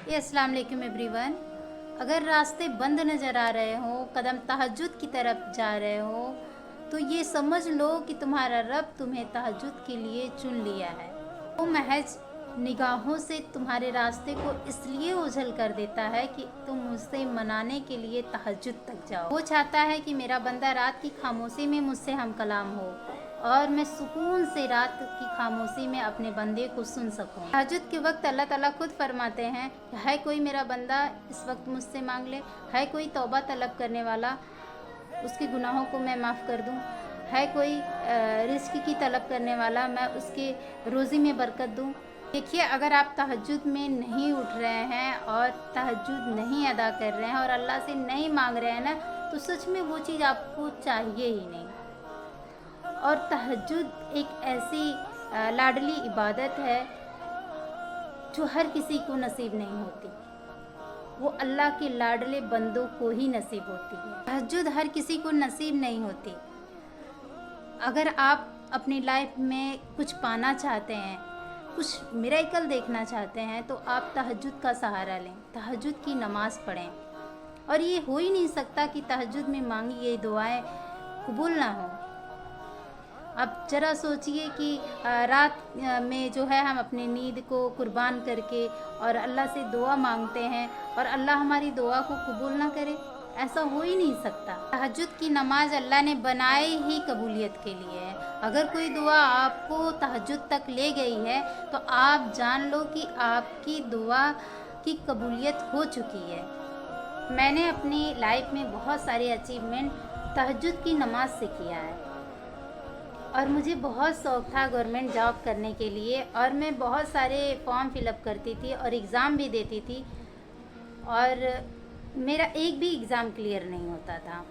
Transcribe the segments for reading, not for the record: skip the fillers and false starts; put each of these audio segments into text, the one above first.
अस्सलाम वालेकुम एवरीवन। अगर रास्ते बंद नज़र आ रहे हो, कदम तहज्जुद की तरफ जा रहे हो, तो ये समझ लो कि तुम्हारा रब तुम्हें तहज्जुद के लिए चुन लिया है। वो महज निगाहों से तुम्हारे रास्ते को इसलिए ओझल कर देता है कि तुम उसे मनाने के लिए तहज्जुद तक जाओ। वो चाहता है कि मेरा बंदा रात की खामोशी में मुझसे हम कलाम हो और मैं सुकून से रात की खामोशी में अपने बंदे को सुन सकूं। तहज्जुद के वक्त अल्लाह ताला खुद फरमाते हैं, है कोई मेरा बंदा इस वक्त मुझसे मांग ले, है कोई तौबा तलब करने वाला, उसके गुनाहों को मैं माफ़ कर दूं, है कोई रिस्क की तलब करने वाला, मैं उसके रोज़ी में बरकत दूं। देखिए, अगर आप तहज्जुद में नहीं उठ रहे हैं और तहज्जुद नहीं अदा कर रहे हैं और अल्लाह से नहीं मांग रहे हैं ना, तो सच में वो चीज़ आपको चाहिए ही नहीं। और तहज्जुद एक ऐसी लाडली इबादत है जो हर किसी को नसीब नहीं होती। वो अल्लाह के लाडले बंदों को ही नसीब होती है। तहज्जुद हर किसी को नसीब नहीं होती। अगर आप अपनी लाइफ में कुछ पाना चाहते हैं, कुछ मिरेकल देखना चाहते हैं, तो आप तहज्जुद का सहारा लें, तहज्जुद की नमाज़ पढ़ें। और ये हो ही नहीं सकता कि तहज्जुद में मांगी ये दुआएं कबूल ना हो। अब ज़रा सोचिए कि रात में जो है हम अपनी नींद को कुर्बान करके और अल्लाह से दुआ मांगते हैं और अल्लाह हमारी दुआ को कबूल ना करे, ऐसा हो ही नहीं सकता। तहज्जुद की नमाज अल्लाह ने बनाए ही कबूलियत के लिए है। अगर कोई दुआ आपको तहज्जुद तक ले गई है तो आप जान लो कि आपकी दुआ की कबूलियत हो चुकी है। मैंने अपनी लाइफ में बहुत सारे अचीवमेंट तहज्जुद की नमाज से किया है और मुझे बहुत शौक़ था गवर्नमेंट जॉब करने के लिए और मैं बहुत सारे फॉर्म फिलअप करती थी और एग्ज़ाम भी देती थी और मेरा एक भी एग्ज़ाम क्लियर नहीं होता था।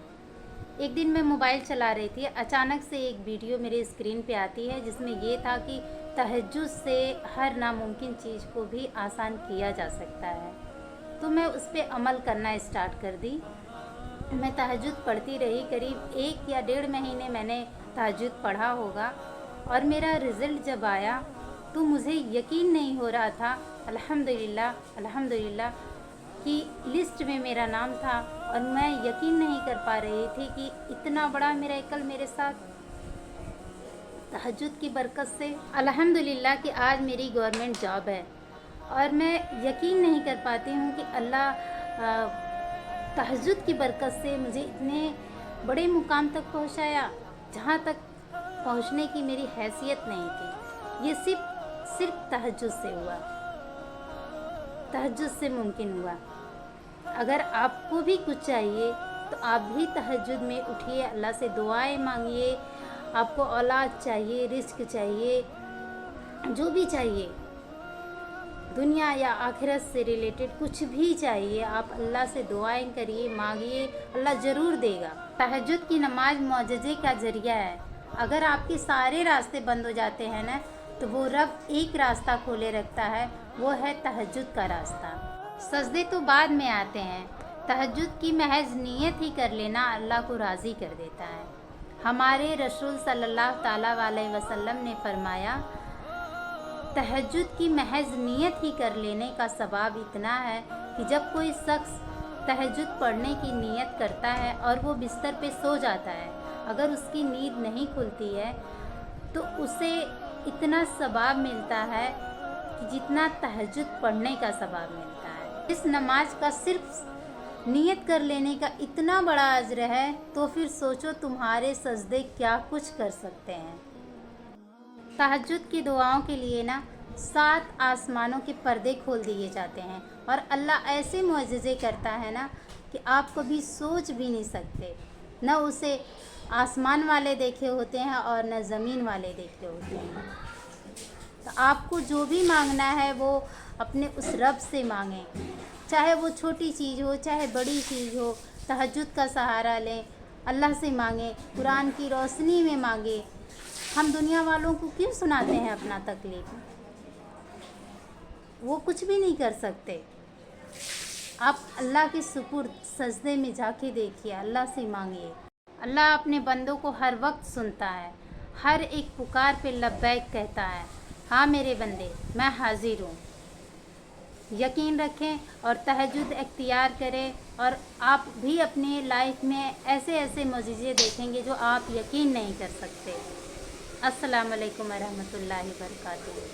एक दिन मैं मोबाइल चला रही थी, अचानक से एक वीडियो मेरे स्क्रीन पे आती है जिसमें ये था कि तहज्जुद से हर नामुमकिन चीज़ को भी आसान किया जा सकता है। तो मैं उस पर अमल करना स्टार्ट कर दी। मैं तहज्जुद पढ़ती रही, करीब 1 या 1.5 महीने मैंने तहज्जुद पढ़ा होगा और मेरा रिज़ल्ट जब आया तो मुझे यकीन नहीं हो रहा था। अल्हम्दुलिल्लाह अल्हम्दुलिल्लाह कि लिस्ट में मेरा नाम था और मैं यकीन नहीं कर पा रही थी कि इतना बड़ा मिरेकल मेरे साथ तहज्जुद की बरकत से। अल्हम्दुलिल्लाह कि आज मेरी गवर्नमेंट जॉब है और मैं यकीन नहीं कर पाती हूँ कि अल्लाह तहज्जुद की बरकत से मुझे इतने बड़े मुकाम तक पहुँचाया जहाँ तक पहुँचने की मेरी हैसियत नहीं थी। ये सिर्फ तहज्जुद से हुआ, तहज्जुद से मुमकिन हुआ। अगर आपको भी कुछ चाहिए तो आप भी तहज्जुद में उठिए, अल्लाह से दुआएं मांगिए। आपको औलाद चाहिए, रिस्क चाहिए, जो भी चाहिए, दुनिया या आखिरत से रिलेटेड कुछ भी चाहिए, आप अल्लाह से दुआएं करिए, मांगिए, अल्लाह ज़रूर देगा। तहज्जुद की नमाज मौजज़े का ज़रिया है। अगर आपके सारे रास्ते बंद हो जाते हैं ना, तो वो रब एक रास्ता खोले रखता है, वो है तहज्जुद का रास्ता। सजदे तो बाद में आते हैं, तहज्जुद की महज नीयत ही कर लेना अल्लाह को राज़ी कर देता है। हमारे रसूल सल्लल्लाहु ताला अलैहि वसल्लम ने फरमाया, तहज्जुद की महज नियत ही कर लेने का सवाब इतना है कि जब कोई शख्स तहज्जुद पढ़ने की नियत करता है और वो बिस्तर पे सो जाता है, अगर उसकी नींद नहीं खुलती है तो उसे इतना सवाब मिलता है कि जितना तहज्जुद पढ़ने का सवाब मिलता है। इस नमाज का सिर्फ नियत कर लेने का इतना बड़ा अज्र है, तो फिर सोचो तुम्हारे सजदे क्या कुछ कर सकते हैं। तहज्जुद की दुआओं के लिए ना 7 आसमानों के पर्दे खोल दिए जाते हैं और अल्लाह ऐसे मुआजिज़े करता है ना कि आप कभी सोच भी नहीं सकते। न उसे आसमान वाले देखे होते हैं और न ज़मीन वाले देखे होते हैं। तो आपको जो भी मांगना है वो अपने उस रब से मांगें, चाहे वो छोटी चीज़ हो चाहे बड़ी चीज़ हो। तहज्जुद का सहारा लें, अल्लाह से मांगें, कुरान की रोशनी में मांगें। हम दुनिया वालों को क्यों सुनाते हैं अपना तकलीफ़? वो कुछ भी नहीं कर सकते। आप अल्लाह के सुपुर्द सजदे में जाके देखिए, अल्लाह से मांगिए। अल्लाह अपने बंदों को हर वक्त सुनता है, हर एक पुकार पे लब्बैक कहता है। हाँ मेरे बंदे, मैं हाजिर हूँ। यकीन रखें और तहज्जुद इख्तियार करें, और आप भी अपनी लाइफ में ऐसे ऐसे मोजिज़े देखेंगे जो आप यकीन नहीं कर सकते। अस्सलाम वालेकुम वरहमतुल्लाहि वबरकातुहू।